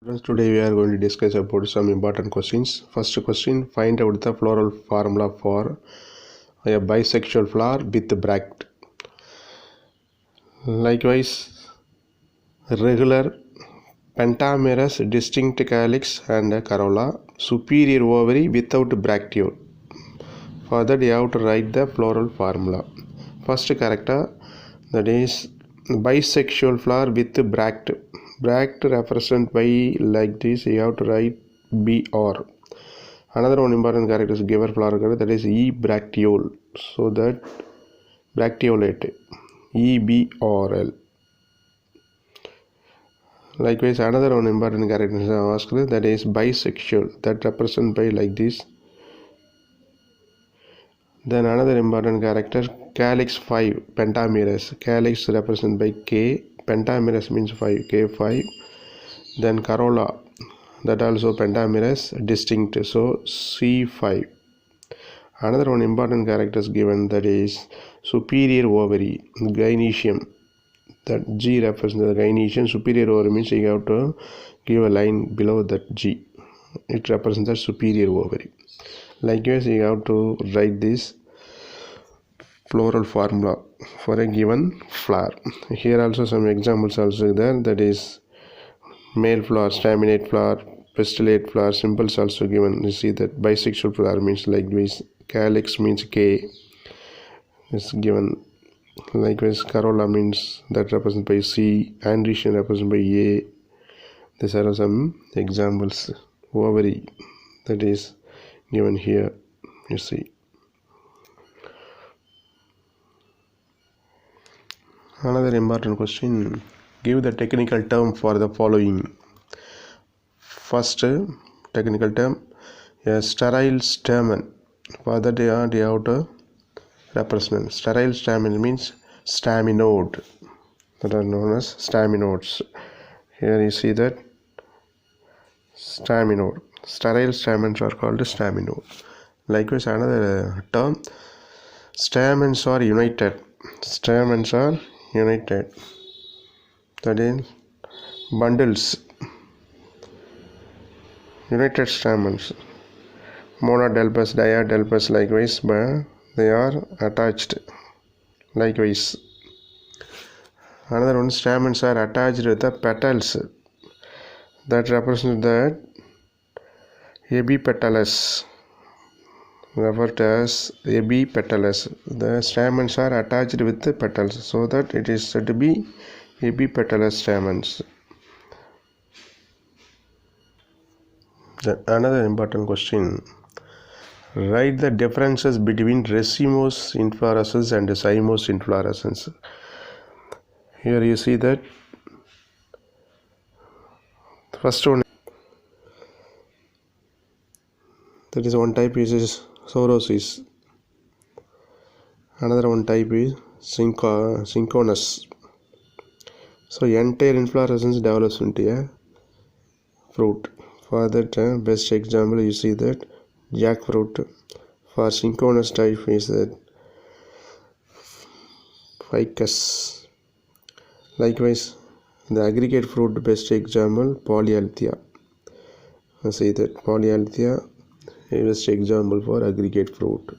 Today we are going to discuss about some important questions. First question, find out the floral formula for a bisexual flower with bract. Likewise, regular, pentamerous, distinct calyx and corolla, superior ovary without bracteole. For that you have to write the floral formula. First character, that is bisexual flower with bract. Bract represented by like this, you have to write BR. Another one important character is giver flower, that is E bracteole. So that bracteolate, EBRL. Likewise, another one important character is asked, that is bisexual, that represented by like this. Then another important character, calyx 5, pentamerous. Calyx represented by K, pentamerous means 5, K5. Then corolla, that also pentamerous, distinct, so C5. Another one important character is given, that is superior ovary, gynoecium. That G represents the gynoecium. Superior ovary means you have to give a line below that G. It represents the superior ovary. Likewise, you have to write this floral formula for a given flower. Here also some examples also there, that is male flower, staminate flower, pistillate flower, symbols also given. You see that bisexual flower means like this, calyx means K is given. Likewise, corolla means that represented by C, androecium represented by A. These are some examples. Ovary, that is given here, you see. Another important question, give the technical term for the following. First technical term, a sterile stamen. For that you have to represent. Sterile stamen means staminode, that are known as staminodes. Here you see that staminode. Sterile stamens are called staminode. Likewise, another term, stamens are united. Stamens are united, that is bundles, united stamens. Monodelphous, diadelphous, likewise, but they are attached. Likewise, another one, stamens are attached with the petals, that represents that epipetalous, referred as epipetalous. The stamens are attached with the petals, so that it is said to be epipetalous stamens. Then another important question, write the differences between racemose inflorescence and cymose inflorescence. Here you see that first one, that is one type is Saurosis. Another one type is synchronous. So entire inflorescence develops into a fruit. For that best example, you see that jackfruit. For synchronous type is that ficus. Likewise, the aggregate fruit best example, polyalthia. See that polyalthia is best example for aggregate fruit.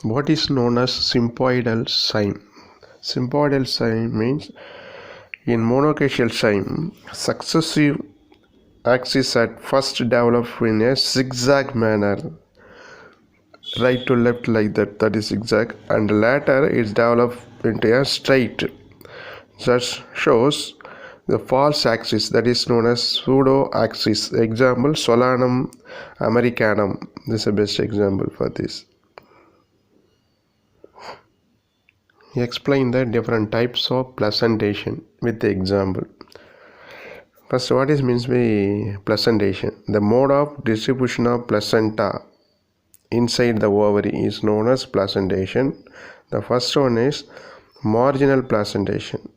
What is known as symphoidal cyme? Symphoidal cyme means in monocacial cyme, successive axes at first develop in a zigzag manner, right to left like that, that is zigzag, and later it develops into a straight. That shows the false axis, that is known as pseudoaxis. Example, Solanum americanum. This is the best example for this. Explain the different types of placentation with the example. First, what is means by placentation? The mode of distribution of placenta inside the ovary is known as placentation. The first one is marginal placentation.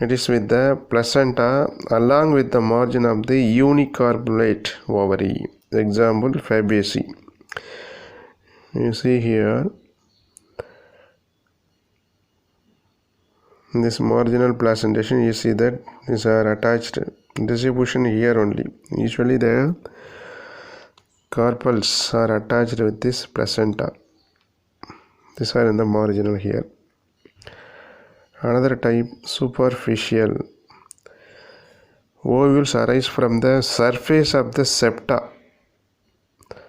It is with the placenta along with the margin of the unicarpellate ovary. Example, Fabaceae. You see here In this marginal placentation, you see that these are attached distribution here only. Usually the carpels are attached with this placenta. These are in the marginal here. Another type, superficial. Ovules arise from the surface of the septa.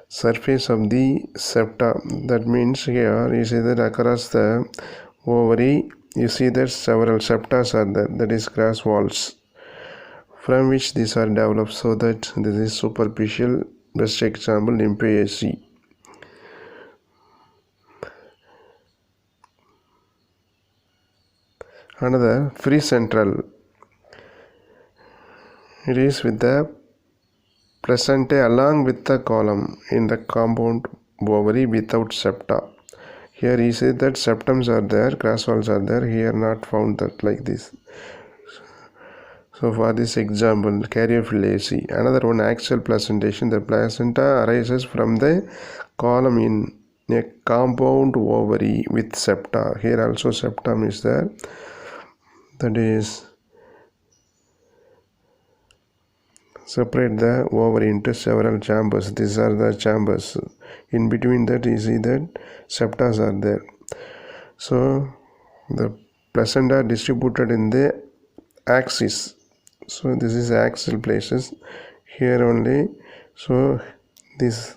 Surface of the septa. That means here you see that across the ovary you see that several septas are there, that is grass walls, from which these are developed. So that this is superficial. Best example, lymphaceae. Another, free central. It is with the placenta along with the column in the compound ovary without septa. Here you see that septums are there, grass walls are there. Here not found that like this. So for this example, caryophyllaceae. Another one, axial placentation. The placenta arises from the column in a compound ovary with septa. Here also septum is there. That is, separate the ovary into several chambers. These are the chambers. In between that you see that septas are there. So the placenta distributed in the axis. So this is axial places here only. So the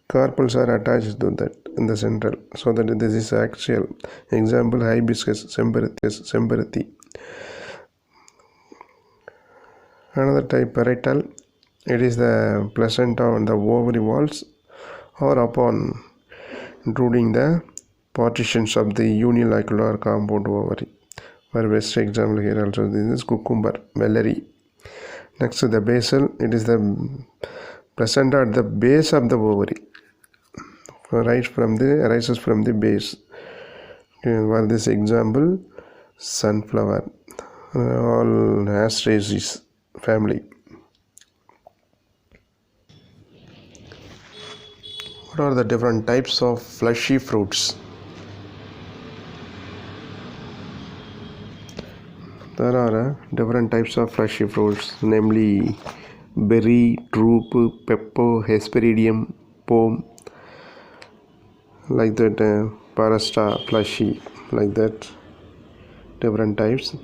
carpels are attached to that in the central. So that this is axial. Example, hibiscus, semperthi. Another type, parietal. It is the placenta on the ovary walls or upon intruding the partitions of the unilocular compound ovary. For best example here also, this is cucumber, Valerie. Next to the basal, it is the placenta at the base of the ovary. Arises from the base. For this example, sunflower, all Asteraceae family. What are the different types of fleshy fruits? There are different types of fleshy fruits, namely berry, drupe, pepper, hesperidium, pome, like that, parasta, fleshy, like that, different types.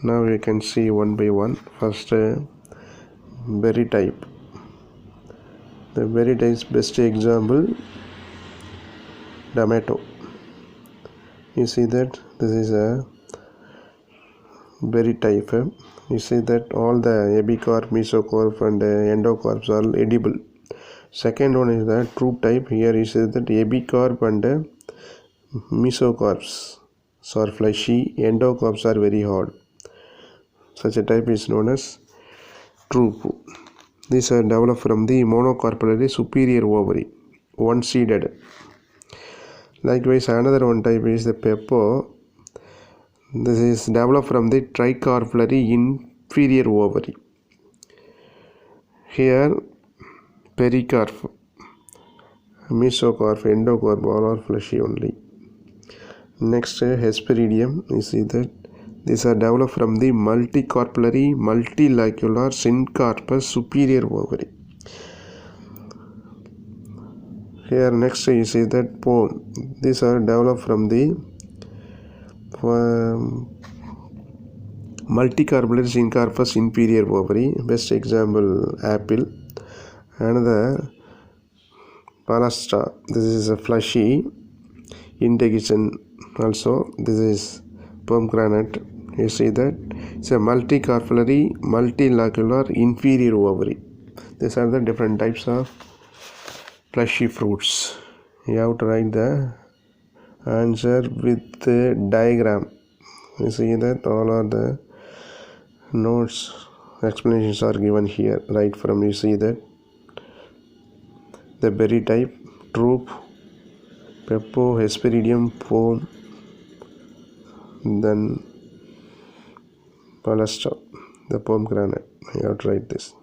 Now we can see one by one. First, berry type. The berry type's best example, tomato. You see that this is a berry type. You see that all the epicarp, mesocarp and endocarps are edible. Second one is the drupe type. Here you see that epicarp and mesocarps are fleshy, endocarps are very hard. Such a type is known as drupe. These are developed from the monocarpellary superior ovary, one-seeded. Likewise, another one type is the pepper. This is developed from the tricarpellary inferior ovary. Here, pericarp, mesocarp, endocarp, all are fleshy only. Next, hesperidium. You see that these are developed from the multicarpellary, multilocular syncarpous superior ovary. Here next you see that pome. These are developed from the multicarpellary syncarpous inferior ovary. Best example, apple. Another, palasta. This is a fleshy. Indigestion also. This is pomegranate. You see that it's a multicarpellary, multilocular inferior ovary. These are the different types of fleshy fruits. You have to write the answer with the diagram. You see that all are the notes, explanations are given here. Right from you see that the berry type, drupe, pepper, hesperidium, pome, then palasta, the pomegranate. You have to write this.